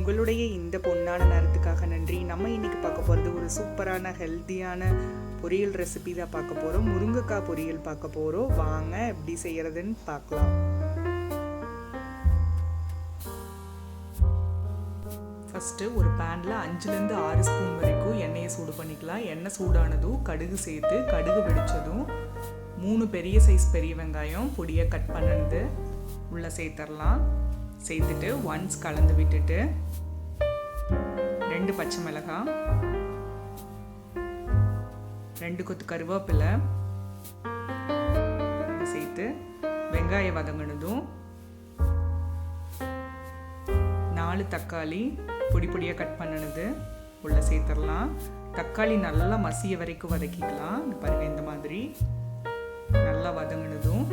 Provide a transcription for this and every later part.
உங்களுடைய இந்த பொன்னான நேரத்துக்காக நன்றி. நம்ம இன்னைக்கு பார்க்க போகிறது ஒரு சூப்பரான ஹெல்த்தியான பொரியல் ரெசிபி தான் பார்க்க போகிறோம். முருங்கைக்காய் பொரியல் பார்க்க போகிறோம். வாங்க எப்படி செய்கிறதுன்னு பார்க்கலாம். ஃபஸ்ட்டு ஒரு பேனில் 5லேருந்து 6 ஸ்பூன் வரைக்கும் எண்ணெயை சூடு பண்ணிக்கலாம். எண்ணெய் சூடானதும் கடுகு சேர்த்து கடுகு வெடித்ததும் 3 பெரிய சைஸ் பெரிய வெங்காயம் பொடியை கட் பண்ணது உள்ளே சேர்த்துடலாம். சேர்த்துட்டு ஒன்ஸ் கலந்து விட்டுட்டு 2 பச்சை மிளகாய், 2 கொத்து கருவேப்பிலை சேர்த்து வெங்காயம் வதங்கினதும் 4 தக்காளி பொடி பொடியாக கட் பண்ணினது உள்ளே சேர்த்துடலாம். தக்காளி நல்லா மசிய வரைக்கும் வதக்கிக்கலாம். பாருங்கள், இந்த மாதிரி நல்லா வதங்கினதும்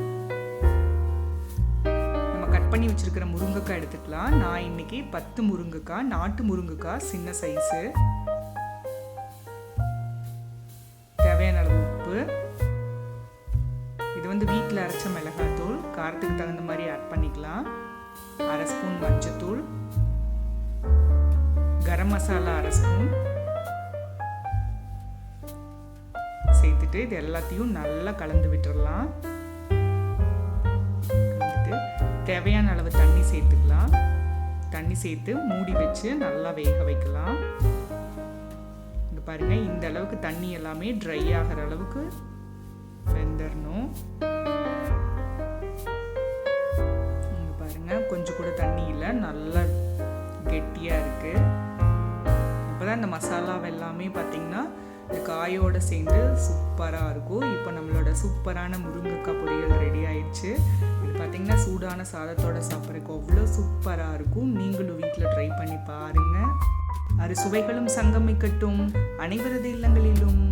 நம்ம கட் பண்ணி வச்சுருக்கிற முருங்கைக்காய் எடுத்துக்கலாம். நான் இன்னைக்கு 10 முருங்கைக்காய், நாட்டு முருங்கைக்காய், சின்ன சைஸு. தேவையான அளவு உப்பு. இது வீட்டில் அரைச்ச மிளகாய்த்தூள், காரத்துக்கு தகுந்த மாதிரி ஆட் பண்ணிக்கலாம். 1/2 ஸ்பூன் மஞ்சத்தூள், கரம் மசாலா 1/2 ஸ்பூன் சேர்த்துட்டு இது எல்லாத்தையும் நல்லா கலந்து விட்டுடலாம். தேவையான அளவு தண்ணி சேர்த்துக்கலாம். தண்ணி சேர்த்து மூடி வச்சு நல்லா வேக வைக்கலாம். இங்க பாருங்க, இந்த அளவுக்கு தண்ணி எல்லாமே ட்ரை ஆகிற அளவுக்கு வெந்துடணும். இங்க பாருங்க, கொஞ்சம் கூட தண்ணி இல்லை, நல்லா கெட்டியா இருக்கு. அப்பதான் இந்த மசாலா எல்லாமே பார்த்தீங்கன்னா இந்த காயோடு சேர்ந்து சூப்பராக இருக்கும். இப்போ நம்மளோட சூப்பரான முருங்கைக்காய் பொரியல் ரெடி ஆயிடுச்சு. இது பார்த்தீங்கன்னா சூடான சாதத்தோடு சாப்பிட்றதுக்கு அவ்வளோ சூப்பராக இருக்கும். நீங்களும் வீட்டில் ட்ரை பண்ணி பாருங்கள். அறுசுவைகளும் சங்கமிக்கட்டும் அனைவரது இல்லங்களிலும்.